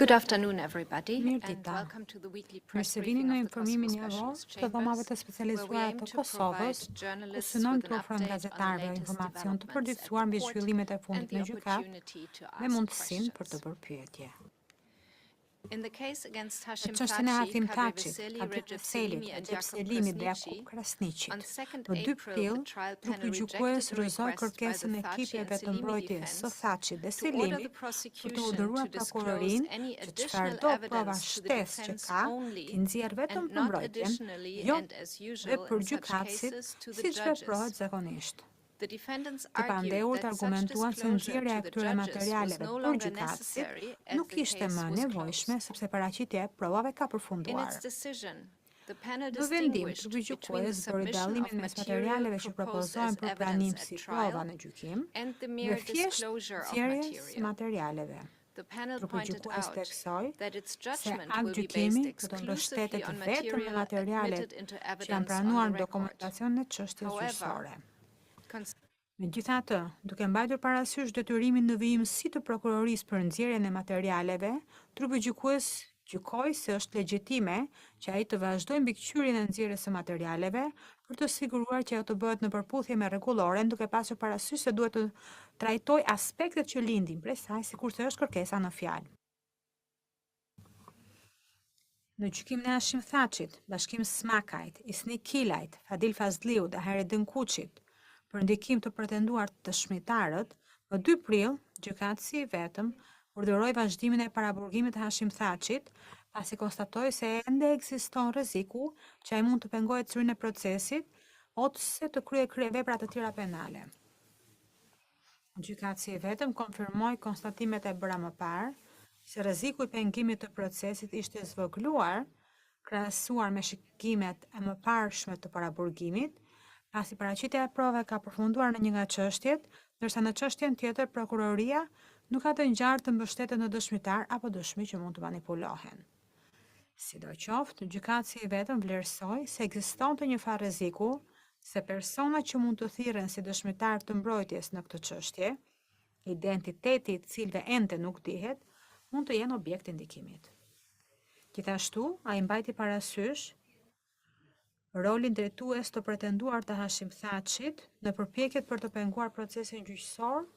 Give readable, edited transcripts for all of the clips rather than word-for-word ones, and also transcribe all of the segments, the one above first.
Good afternoon, everybody, Mirë and dita. welcome to the weekly Mirë press se vini briefing në of the Kosovo informimin javor Specialist të dhomave të Chambers, where we specializuara aim të to Kosovës, provide ku journalists synojmë with të an ofrojmë update on the gazetarëve latest informacion të developments at përgjithësuar the mbi court zhvillimet e and fundit the në gjykat opportunity to me ask mundësinë për të questions. bërë pyetje. In the case against Në Hashim çështjen e Thaçi, Hashim Kadri Thaçit, Veseli, Kadri Recep Veselit, Selimi, and Recep Jakub Selimit dhe Krasniqi, Jakub Krasniqit. on 2 Në 2 April, the prill, trial grupi panel gjykues rejected the rrëzoi request by the kërkesën e Thaçi and ekipeve të Selimi mbrojtjes së defense Thaçit dhe to order the Selimit për të prosecution urdhëruar to disclose prokurorinë any që additional çfarëdo prova evidence to the shtesë që defense ka only t'i nxjerrë vetëm and për not mbrojtjen, additionally jo and as dhe usual për in such gjykatësit, cases to the siç veprohet judges. zakonisht. The defendants Të argued pandehurit that such argumentuan se disclosure nxjerrja to e the këtyre judges was materialeve no për longer gjykatësit necessary as nuk the ishte case më was nevojshme closed. sepse paraqitja e provave ka In përfunduar. its decision, the panel Në vendim, distinguished grupi between the gjykues bëri submission of dallimin mes material materialeve që proposed propozohen as për evidence pranim at si prova trial në gjykim and the dhe mere thjesht disclosure of nxjerrjes së material. materialeve. The panel Grupi pointed gjykues out theksoi that its se judgment akt will be gjykimi based do të exclusively mbështetet on vetëm në material materialet admitted into që janë evidence on pranuar the në record. dokumentacion e çështjes However, gjyqësore. Megjithatë, duke mbajtur parasysh detyrimin në vijim si të prokurorisë për nxjerrjen e materialeve, trupi gjykues gjykoi se është legjitime që ai të vazhdojë mbikëqyrjen e nxjerrjes së materialeve për të siguruar që ajo të bëhet në përputhje me rregulloren, duke pasur parasysh se duhet të trajtojë aspektet që lindin prej saj, sikurse është kërkesa në fjalë. Në gjykimin e Hashim Thaçit, Bashkim Smakajt, Isni Kilajt, Fadil Fazliu dhe Haredin Kuçit për ndikim të pretenduar të dëshmitarët, më 2 prill, gjykatësi i vetëm urdhëroi vazhdimin e paraburgimit të Hashim Thaçit, pasi konstatoi se ende ekziston rreziku që ai mund të pengohet syrin e procesit ose të kryejë vepra të tjera penale. Gjykatësi i vetëm konfirmoi konstatimet e bëra më parë, se rreziku i pengimit të procesit ishte zvogëluar krahasuar me shikimet e mëparshme të paraburgimit, pasi paraqitja e provave ka përfunduar në një nga çështjet, ndërsa në çështjen tjetër prokuroria nuk ka të ngjarë të mbështetet në dëshmitar apo dëshmi që mund të manipulohen. Sidoqoftë, gjykatësi i vetëm vlerësoi se ekzistonte një farë rreziku se persona që mund të thirren si dëshmitar të mbrojtjes në këtë çështje, identiteti i cilëve ende nuk dihet, mund të jenë objekt i ndikimit. Gjithashtu, ai mbajti parasysh rolin drejtues të pretenduar të Hashim Thaçit në përpjekjet për të penguar procesin gjyqësor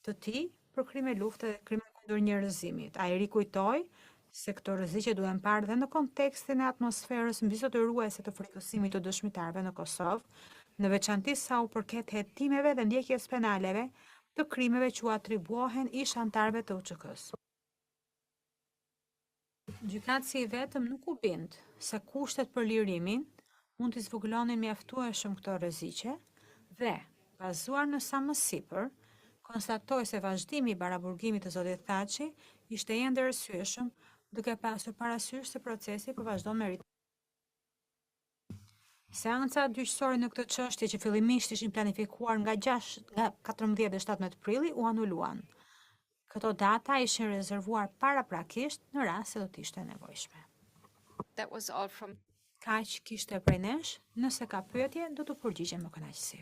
të tij për krime lufte dhe krime kundër njerëzimit. Ai rikujtoi se këto rreziqe duhen parë dhe në kontekstin e atmosferës mbizotëruese të frikësimit të dëshmitarëve në Kosovë, në veçanti sa u përket hetimeve dhe ndjekjes penaleve të krimeve që u atribuohen ish anëtarëve të UÇK-s. Gjykatësi i vetëm nuk u bind se kushtet për lirimin mund të zvogëlonin mjaftueshëm këto rreziqe dhe, bazuar në sa më sipër, konstatoi se vazhdimi i paraburgimit të zotit Thaçi ishte ende arsyeshëm, duke pasur parasysh se procesi po vazhdon me ritëm. Seancat gjyqësore në këtë çështje që fillimisht ishin planifikuar nga 14 dhe 17 prilli u anuluan. Këto data ishin rezervuar paraprakisht në rast se do të ishte nevojshme. That was all from Kaq kishte prej nesh, nëse ka pyetje do të përgjigjem me kënaqësi.